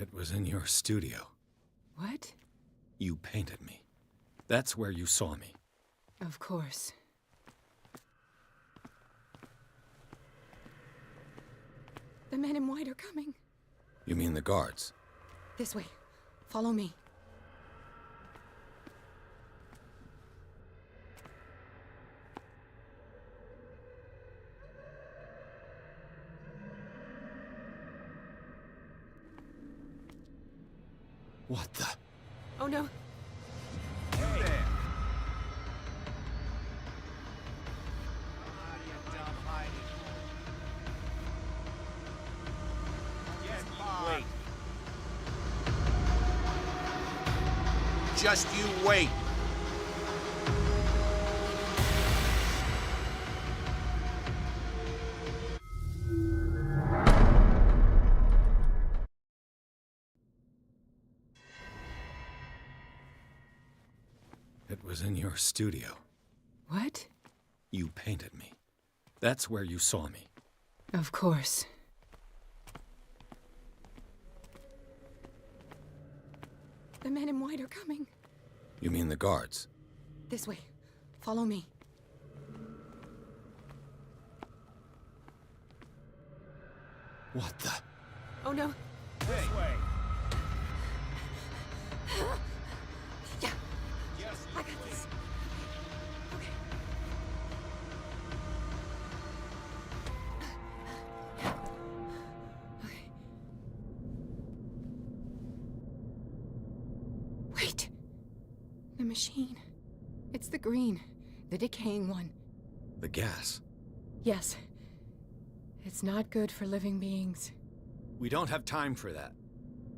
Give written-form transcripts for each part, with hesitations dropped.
It was in your studio. What? You painted me. That's where you saw me. Of course. The men in white are coming. You mean the guards? This way. Follow me. What the? Oh no. Hey there. Wait. Just you wait. It was in your studio. What? You painted me. That's where you saw me. Of course. The men in white are coming. You mean the guards? This way. Follow me. What the? Oh no. This way. Yeah, Just I got this. Okay. Okay. Wait. The machine. It's the green. The decaying one. The gas. Yes. It's not good for living beings. We don't have time for that.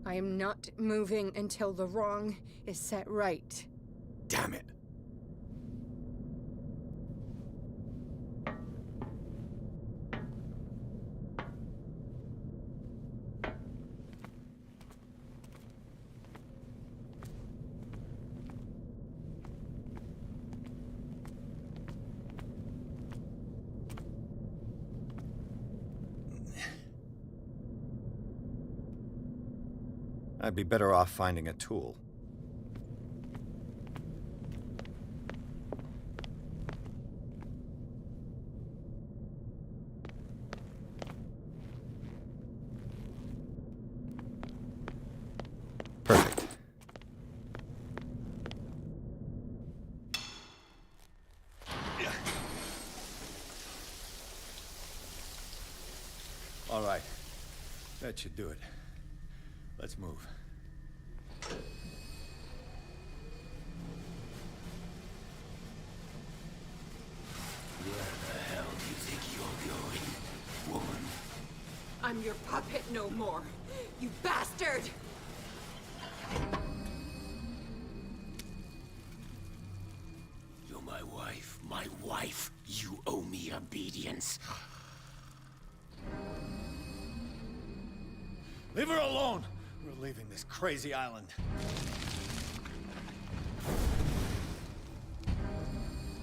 I am not moving until the wrong is set right. Damn it. I'd be better off finding a tool. Perfect. All right. That should do it. Let's move. Where the hell do you think you're going, woman? I'm your puppet no more, you bastard! You're my wife. My wife. You owe me obedience. Leave her alone! We're leaving this crazy island.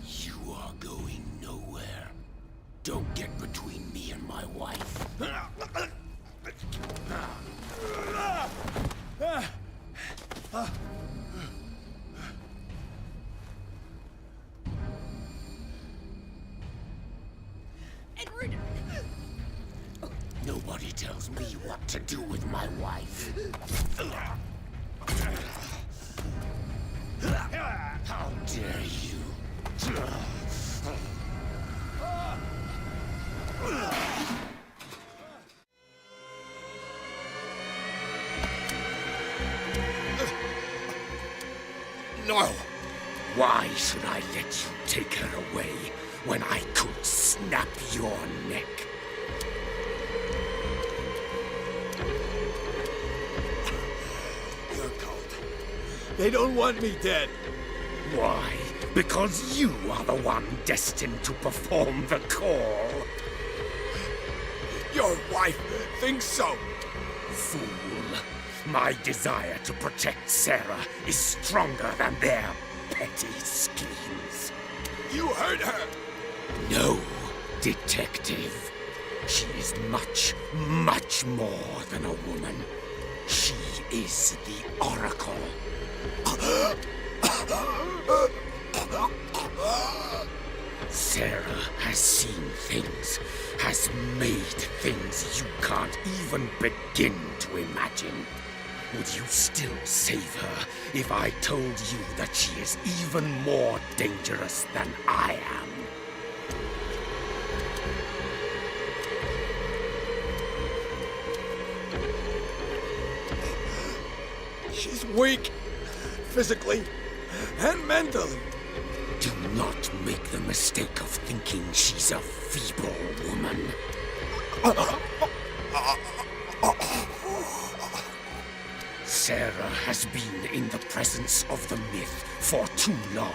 You are going nowhere. Don't get between me and my wife. Edward! Nobody tells me what to do with my wife. How dare you? No! Why should I let you take her away when I could snap your neck? You're cold. They don't want me dead. Why? Because you are the one destined to perform the call. Your wife thinks so. Fool. My desire to protect Sarah is stronger than their petty schemes. You heard her. No, detective. She is much, much more than a woman. She is the Oracle. Sarah has seen things, has made things you can't even begin to imagine. Would you still save her if I told you that she is even more dangerous than I am? She's weak, physically and mentally. Do not make the mistake of thinking she's a feeble woman. Sarah has been in the presence of the myth for too long.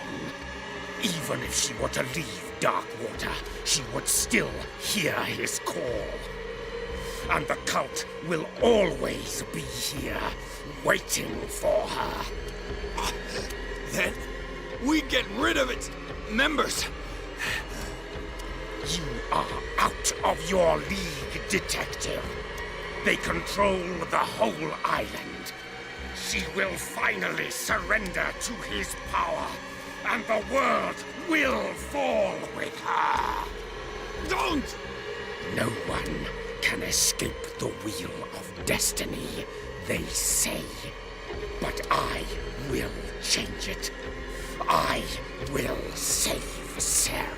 Even if she were to leave Darkwater, she would still hear his call. And the cult will always be here, waiting for her. Then we get rid of its members. You are out of your league, detective. They control the whole island. She will finally surrender to his power, and the world will fall with her. Don't! No one can escape the wheel of destiny, they say. But I will change it. I will save Sarah.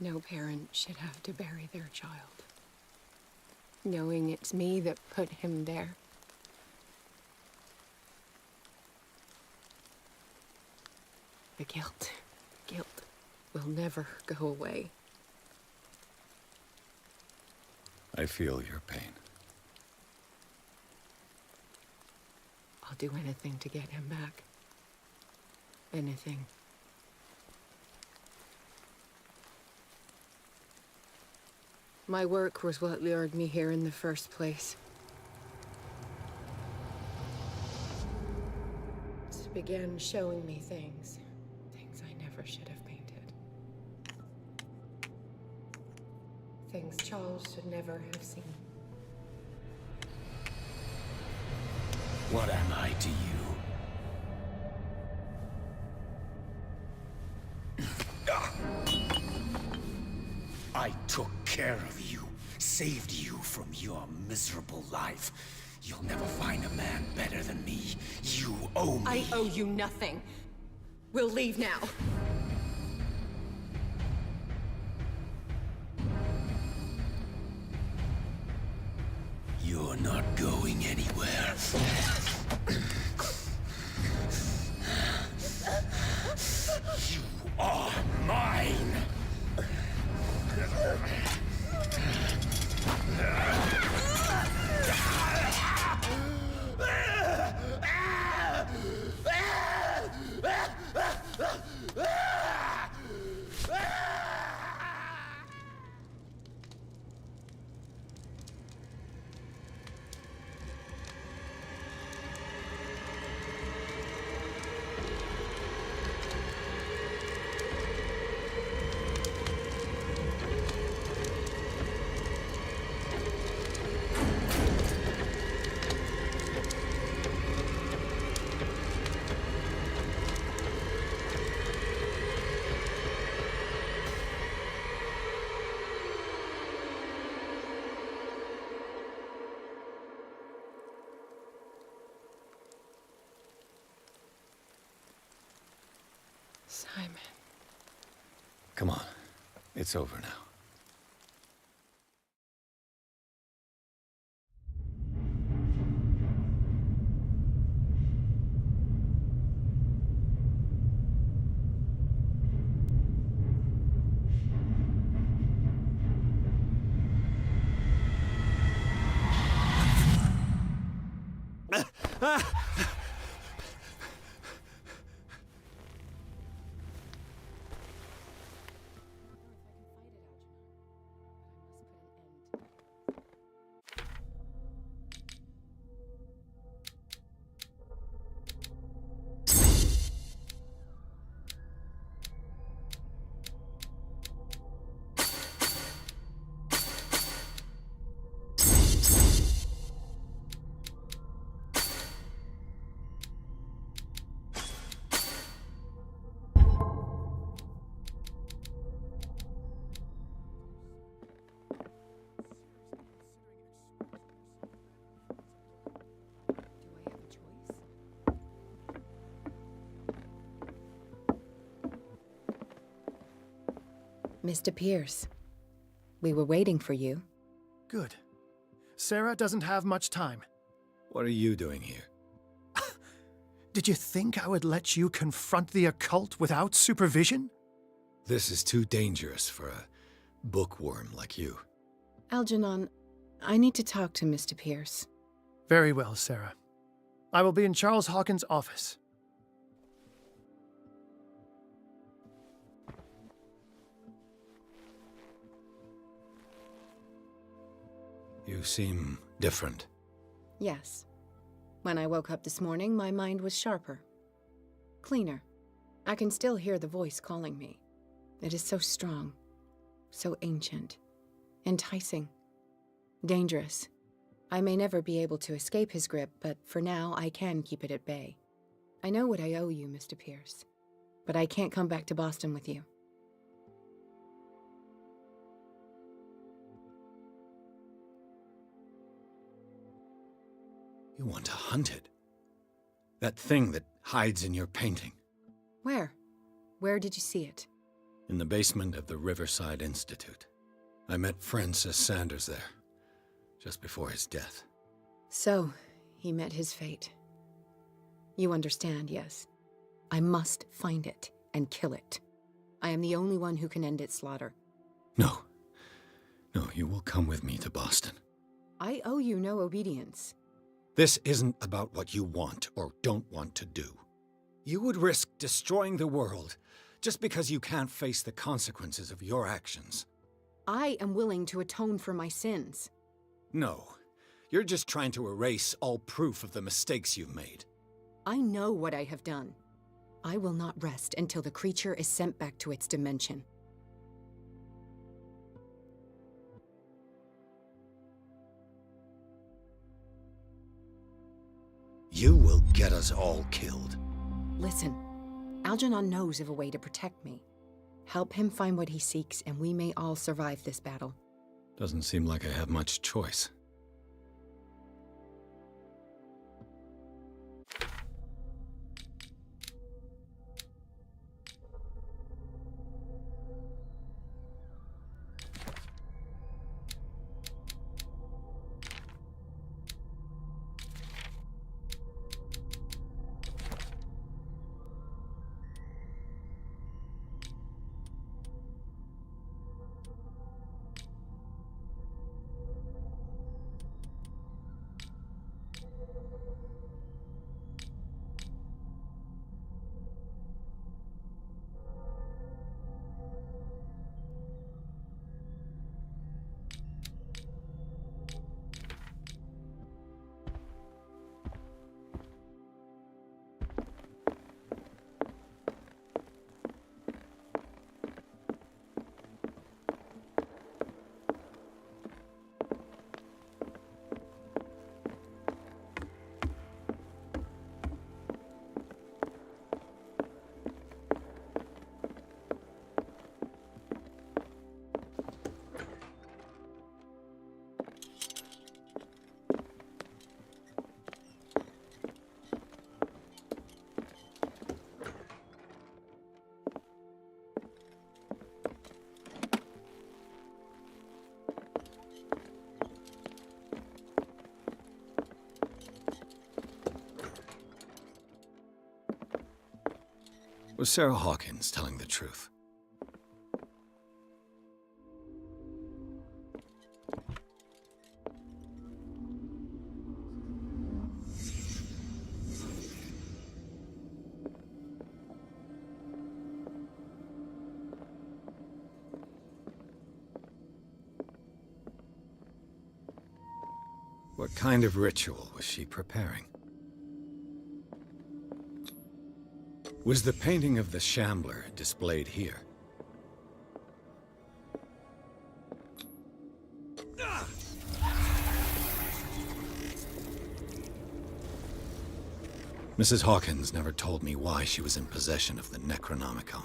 No parent should have to bury their child, knowing it's me that put him there. The guilt will never go away. I feel your pain. I'll do anything to get him back. Anything. My work was what lured me here in the first place. It began showing me things I never should have painted. Things Charles should never have seen. What am I to you? I took care of you, saved you from your miserable life. You'll never find a man better than me. You owe me. I owe you nothing. We'll leave now. You're not going anywhere. You are mine! Simon. Come on. It's over now. Mr. Pierce, we were waiting for you. Good. Sarah doesn't have much time. What are you doing here? Did you think I would let you confront the occult without supervision? This is too dangerous for a bookworm like you. Algernon, I need to talk to Mr. Pierce. Very well, Sarah. I will be in Charles Hawkins' office. You seem different. Yes. When I woke up this morning, my mind was sharper. Cleaner. I can still hear the voice calling me. It is so strong. So ancient. Enticing. Dangerous. I may never be able to escape his grip, but for now I can keep it at bay. I know what I owe you, Mr. Pierce. But I can't come back to Boston with you. You want to hunt it? That thing that hides in your painting. Where? Where did you see it? In the basement of the Riverside Institute. I met Francis Sanders there, just before his death. So, he met his fate. You understand, yes? I must find it and kill it. I am the only one who can end its slaughter. No. No, you will come with me to Boston. I owe you no obedience. This isn't about what you want or don't want to do. You would risk destroying the world just because you can't face the consequences of your actions. I am willing to atone for my sins. No. You're just trying to erase all proof of the mistakes you've made. I know what I have done. I will not rest until the creature is sent back to its dimension. You will get us all killed. Listen, Algernon knows of a way to protect me. Help him find what he seeks, and we may all survive this battle. Doesn't seem like I have much choice. Was Sarah Hawkins telling the truth? What kind of ritual was she preparing? Was the painting of the Shambler displayed here? Mrs. Hawkins never told me why she was in possession of the Necronomicon.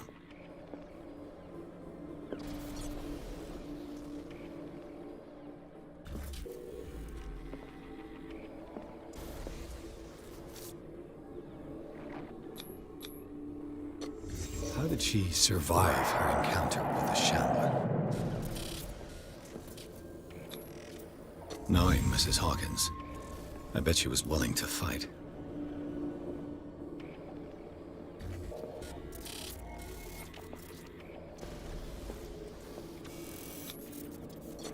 How did she survive her encounter with the Shambler? Knowing Mrs. Hawkins, I bet she was willing to fight.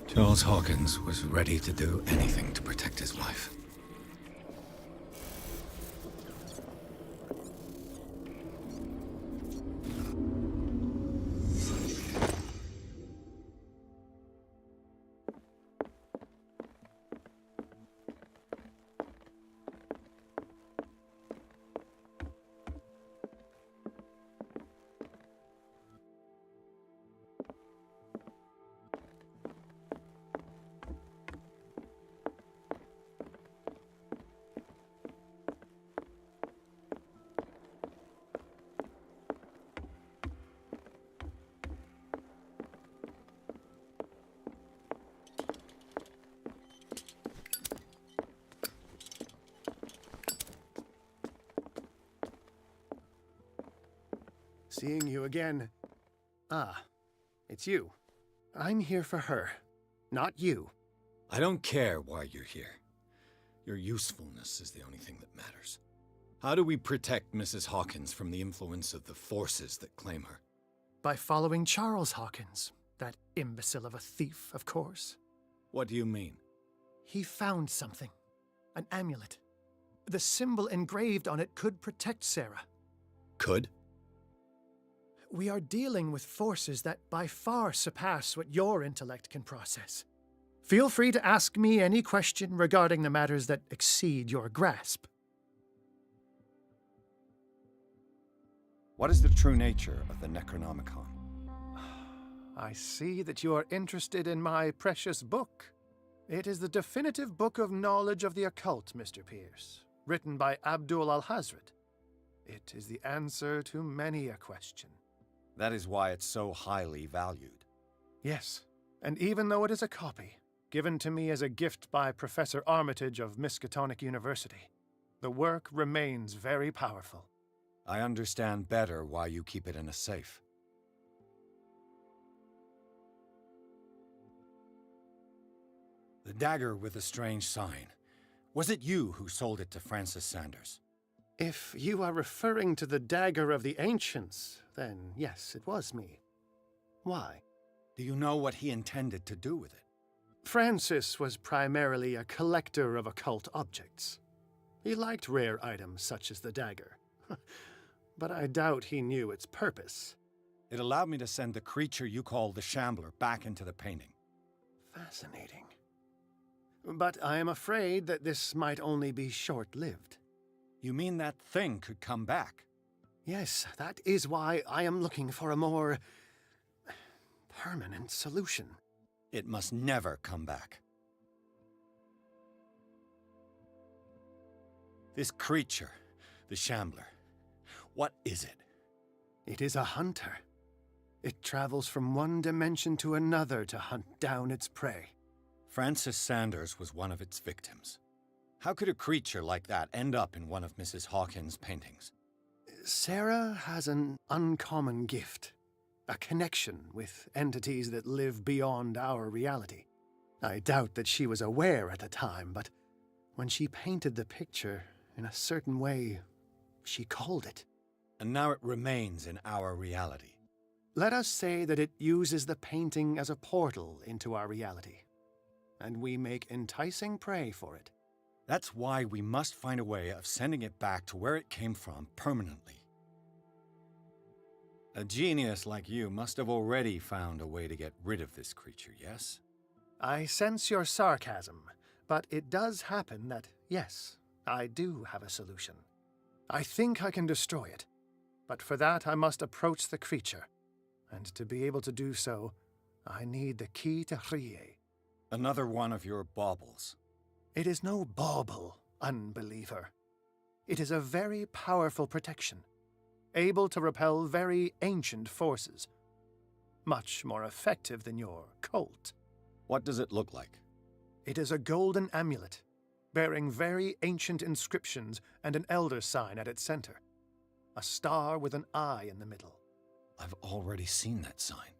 Charles Hawkins was ready to do anything to protect his wife. Seeing you again. Ah, it's you. I'm here for her, not you. I don't care why you're here. Your usefulness is the only thing that matters. How do we protect Mrs. Hawkins from the influence of the forces that claim her? By following Charles Hawkins, that imbecile of a thief, of course. What do you mean? He found something. An amulet. The symbol engraved on it could protect Sarah. Could? We are dealing with forces that by far surpass what your intellect can process. Feel free to ask me any question regarding the matters that exceed your grasp. What is the true nature of the Necronomicon? I see that you are interested in my precious book. It is the definitive book of knowledge of the occult, Mr. Pierce, written by Abdul al-Hazred. It is the answer to many a question. That is why it's so highly valued. Yes, and even though it is a copy, given to me as a gift by Professor Armitage of Miskatonic University, the work remains very powerful. I understand better why you keep it in a safe. The dagger with the strange sign. Was it you who sold it to Francis Sanders? If you are referring to the dagger of the ancients, then yes, it was me. Why? Do you know what he intended to do with it? Francis was primarily a collector of occult objects. He liked rare items such as the dagger. But I doubt he knew its purpose. It allowed me to send the creature you call the Shambler back into the painting. Fascinating. But I am afraid that this might only be short-lived. You mean that thing could come back? Yes, that is why I am looking for a more permanent solution. It must never come back. This creature, the Shambler, what is it? It is a hunter. It travels from one dimension to another to hunt down its prey. Francis Sanders was one of its victims. How could a creature like that end up in one of Mrs. Hawkins' paintings? Sarah has an uncommon gift. A connection with entities that live beyond our reality. I doubt that she was aware at the time, but when she painted the picture in a certain way, she called it. and now it remains in our reality. Let us say that it uses the painting as a portal into our reality, and we make enticing prey for it. That's why we must find a way of sending it back to where it came from permanently. A genius like you must have already found a way to get rid of this creature, yes? I sense your sarcasm, but it does happen that, yes, I do have a solution. I think I can destroy it, but for that I must approach the creature, and to be able to do so, I need the key to Rie. Another one of your baubles. It is no bauble, unbeliever. It is a very powerful protection, able to repel very ancient forces. Much more effective than your cult. What does it look like? It is a golden amulet, bearing very ancient inscriptions and an elder sign at its center. A star with an eye in the middle. I've already seen that sign.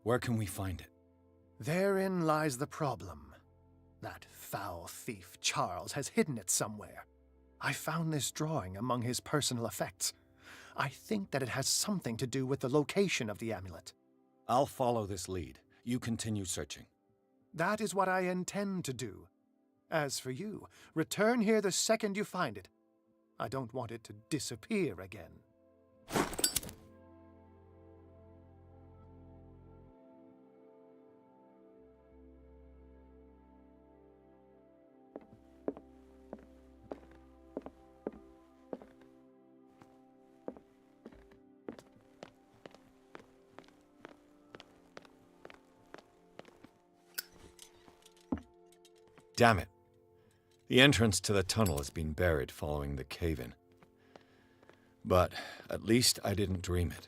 Where can we find it? Therein lies the problem. That foul thief Charles has hidden it somewhere. I found this drawing among his personal effects. I think that it has something to do with the location of the amulet. I'll follow this lead. You continue searching. That is what I intend to do. As for you, return here the second you find it. I don't want it to disappear again. Damn it. The entrance to the tunnel has been buried following the cave-in. But at least I didn't dream it.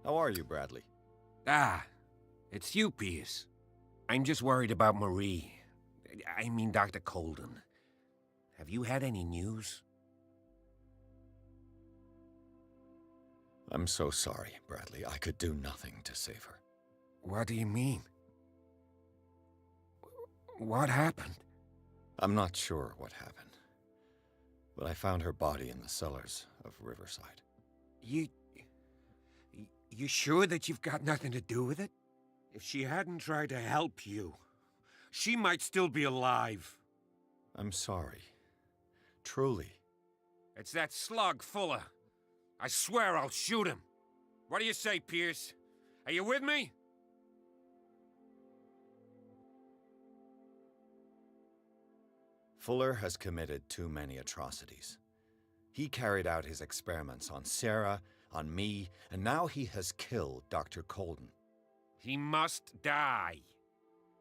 How are you, Bradley? Ah, it's you, Pierce. I'm just worried about Marie. I mean, Dr. Colden. Have you had any news? I'm so sorry, Bradley. I could do nothing to save her. What do you mean? What happened? I'm not sure what happened, but I found her body in the cellars of Riverside. You sure that you've got nothing to do with it? If she hadn't tried to help you, she might still be alive. I'm sorry. Truly. It's that slug, Fuller. I swear I'll shoot him. What do you say, Pierce? Are you with me? Fuller has committed too many atrocities. He carried out his experiments on Sarah, on me, and now he has killed Dr. Colden. He must die.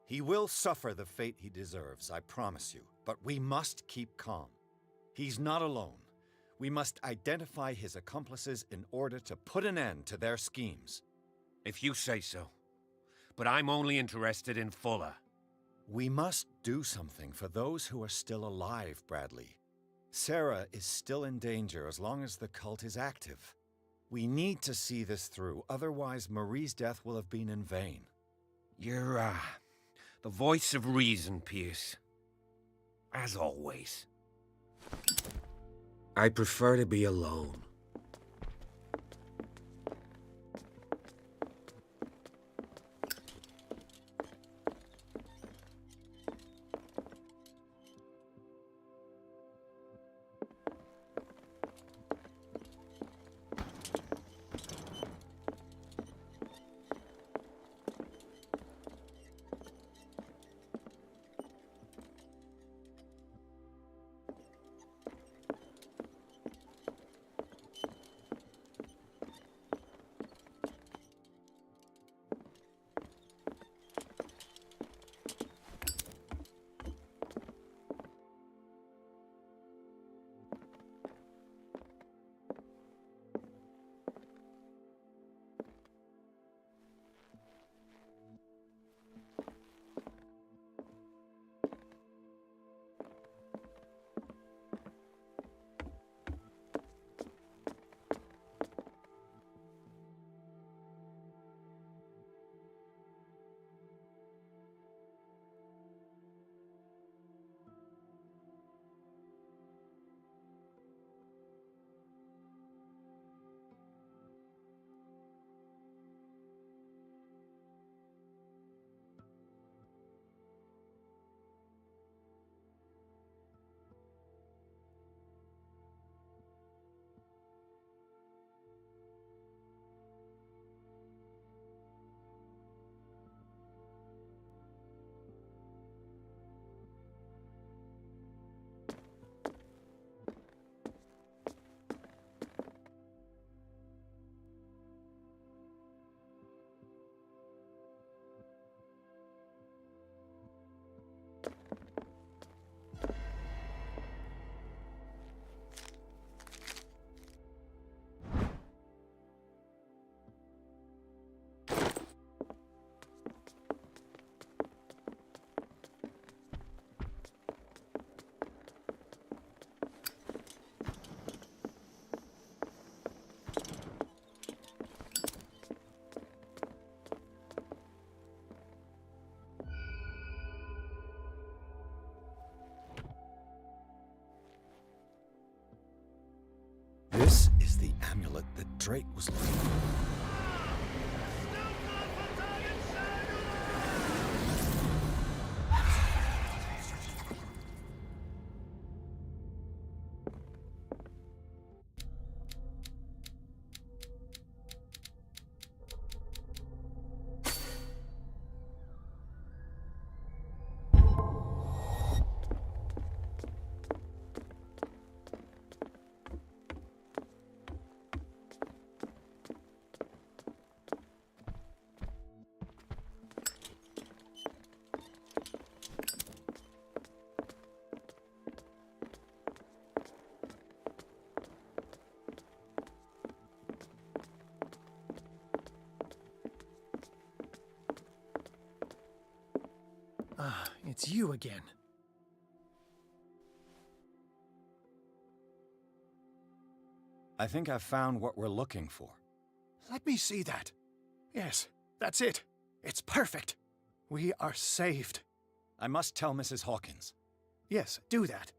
He will suffer the fate he deserves, I promise you, but we must keep calm. He's not alone. We must identify his accomplices in order to put an end to their schemes. If you say so. But I'm only interested in Fuller. We must do something for those who are still alive, Bradley. Sarah is still in danger as long as the cult is active. We need to see this through, otherwise Marie's death will have been in vain. You're, the voice of reason, Pierce. As always. I prefer to be alone. This is the amulet that Drake was looking for. Ah, it's you again. I think I've found what we're looking for. Let me see that. Yes, that's it. It's perfect. We are saved. I must tell Mrs. Hawkins. Yes, do that.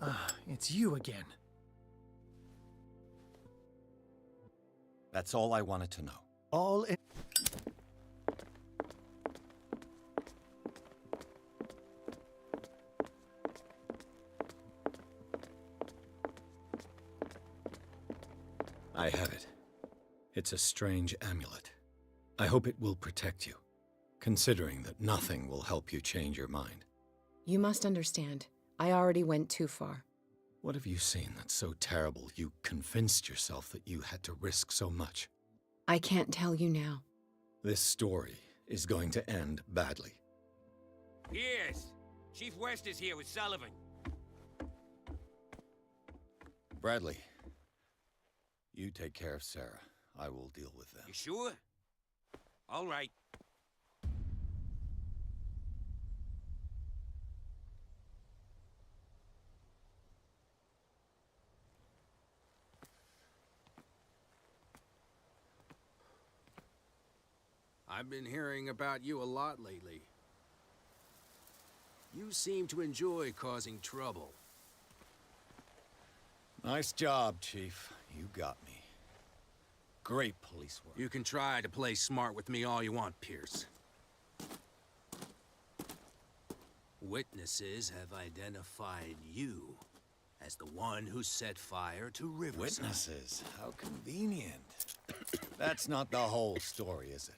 Ah, it's you again. That's all I wanted to know. All in... I have it. It's a strange amulet. I hope it will protect you, considering that nothing will help you change your mind. You must understand, I already went too far. What have you seen that's so terrible you convinced yourself that you had to risk so much? I can't tell you now. This story is going to end badly. Yes. Chief West is here with Sullivan. Bradley, you take care of Sarah. I will deal with them. You sure? All right. I've been hearing about you a lot lately. You seem to enjoy causing trouble. Nice job, Chief. You got me. Great police work. You can try to play smart with me all you want, Pierce. Witnesses have identified you as the one who set fire to Riverside. Witnesses? How convenient. That's not the whole story, is it?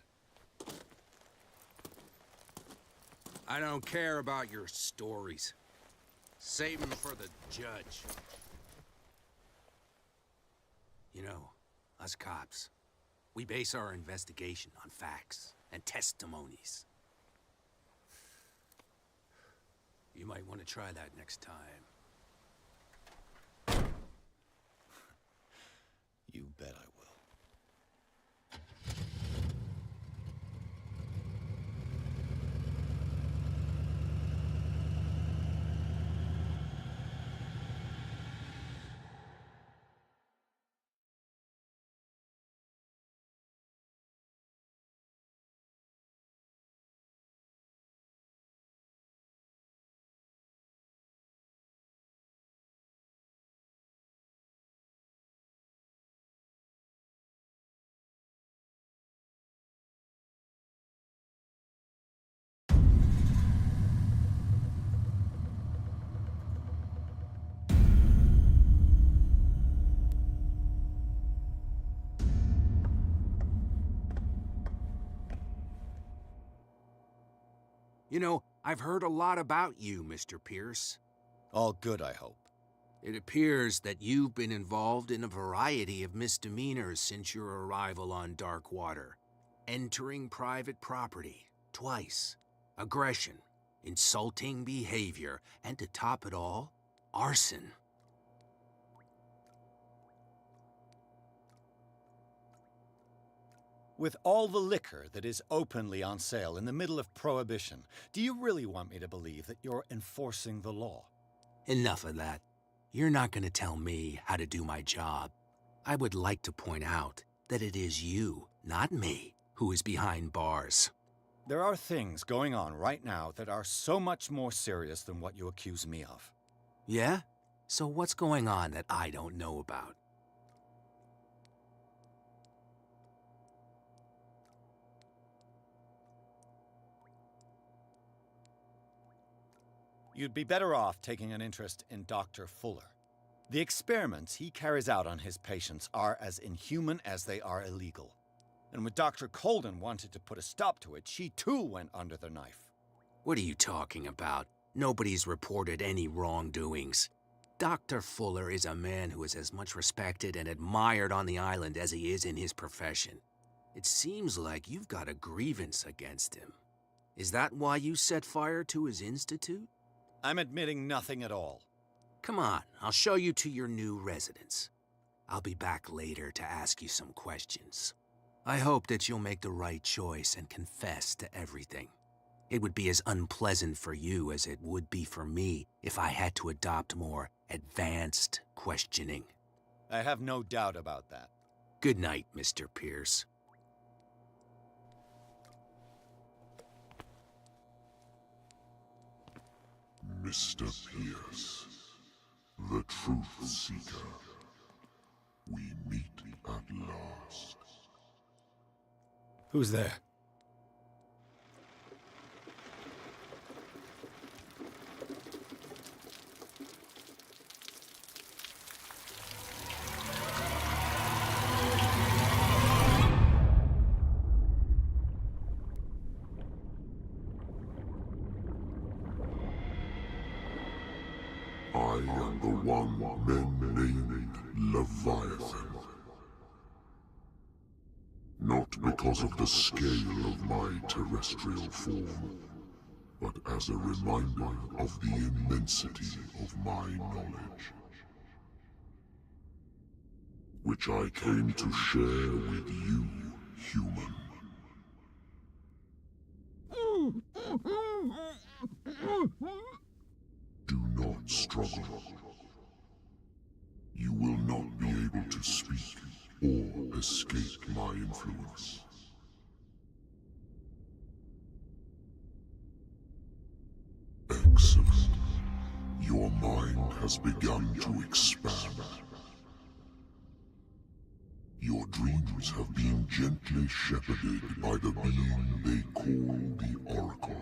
I don't care about your stories. Save them for the judge. You know, us cops, we base our investigation on facts and testimonies. You might want to try that next time. You bet I will. You know, I've heard a lot about you, Mr. Pierce. All good, I hope. It appears that you've been involved in a variety of misdemeanors since your arrival on Darkwater. Entering private property, twice. Aggression, insulting behavior, and to top it all, arson. With all the liquor that is openly on sale in the middle of Prohibition, do you really want me to believe that you're enforcing the law? Enough of that. You're not going to tell me how to do my job. I would like to point out that it is you, not me, who is behind bars. There are things going on right now that are so much more serious than what you accuse me of. Yeah? So what's going on that I don't know about? You'd be better off taking an interest in Dr. Fuller. The experiments he carries out on his patients are as inhuman as they are illegal. And when Dr. Colden wanted to put a stop to it, she too went under the knife. What are you talking about? Nobody's reported any wrongdoings. Dr. Fuller is a man who is as much respected and admired on the island as he is in his profession. It seems like you've got a grievance against him. Is that why you set fire to his institute? I'm admitting nothing at all. Come on, I'll show you to your new residence. I'll be back later to ask you some questions. I hope that you'll make the right choice and confess to everything. It would be as unpleasant for you as it would be for me if I had to adopt more advanced questioning. I have no doubt about that. Good night, Mr. Pierce. Mr. Pierce, the Truth Seeker. We meet at last. Who's there? I am the one men named Leviathan. Not because of the scale of my terrestrial form, but as a reminder of the immensity of my knowledge, which I came to share with you, human. Do not struggle. You will not be able to speak or escape my influence. Excellent. Your mind has begun to expand. Your dreams have been gently shepherded by the being they call the Oracle.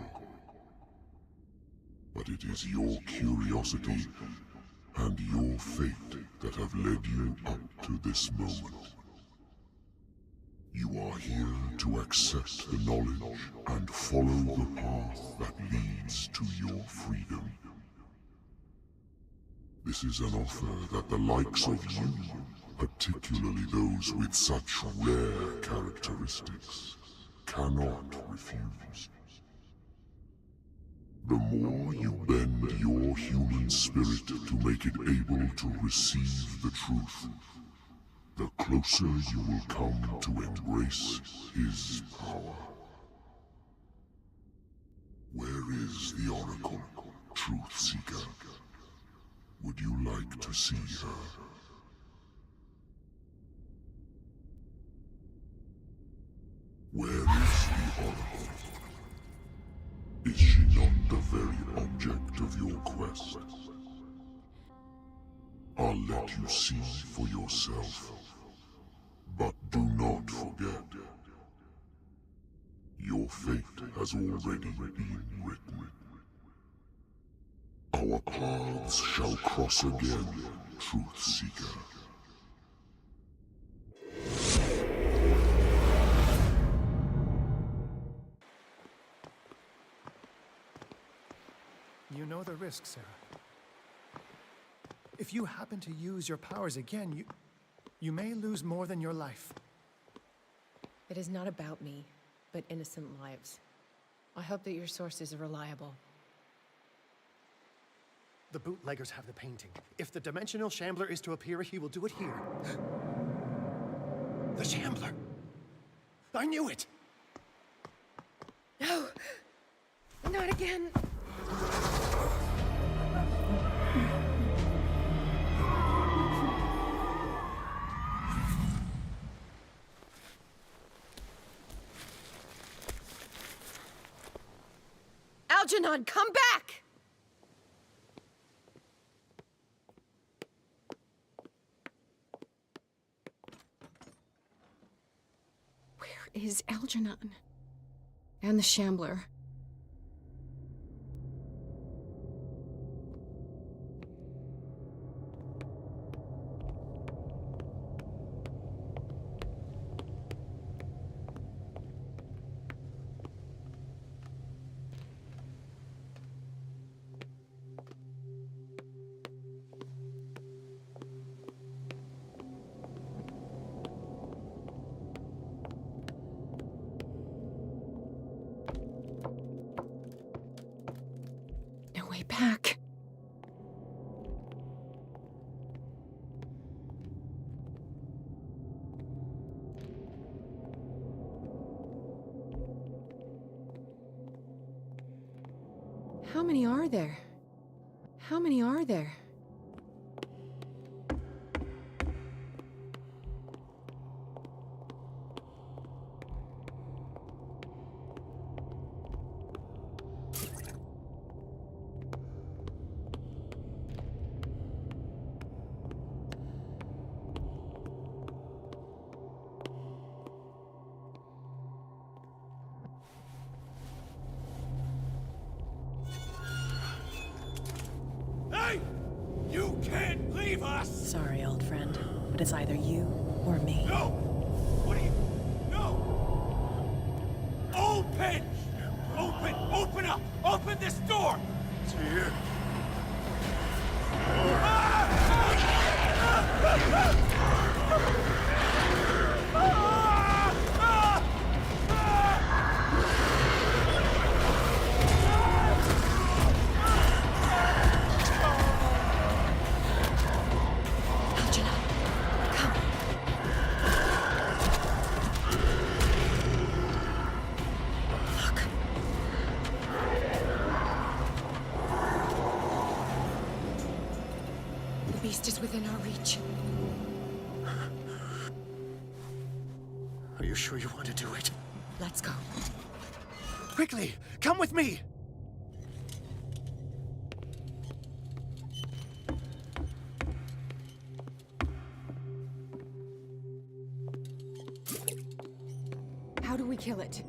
But it is your curiosity and your fate that have led you up to this moment. You are here to accept the knowledge and follow the path that leads to your freedom. This is an offer that the likes of you, particularly those with such rare characteristics, cannot refuse. The more you bend your human spirit to make it able to receive the truth, the closer you will come to embrace his power. Where is the Oracle, Truth Seeker? Would you like to see her? Where is the Oracle? Is she not the very object of your quest? I'll let you see for yourself. But do not forget, your fate has already been written. Our paths shall cross again, Truth Seeker. You know the risk, Sarah. If you happen to use your powers again, you may lose more than your life. It is not about me, but innocent lives. I hope that your sources are reliable. The bootleggers have the painting. If the Dimensional Shambler is to appear, he will do it here. The Shambler! I knew it! No! Not again! Algernon, come back! Where is Algernon? And the Shambler? No way back. How many are there? How many are there? Hey! You can't leave us! Sorry, old friend, but it's either you or me. No! What are you... No! Open! Open up! Open this door! It's here. The beast is within our reach. Are you sure you want to do it? Let's go. Quickly, come with me! How do we kill it?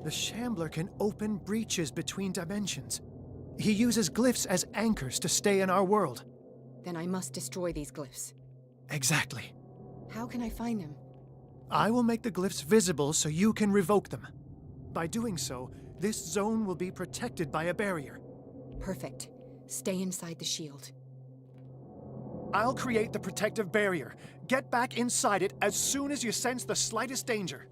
The Shambler can open breaches between dimensions. He uses glyphs as anchors to stay in our world. Then I must destroy these glyphs. Exactly. How can I find them? I will make the glyphs visible so you can revoke them. By doing so, this zone will be protected by a barrier. Perfect. Stay inside the shield. I'll create the protective barrier. Get back inside it as soon as you sense the slightest danger.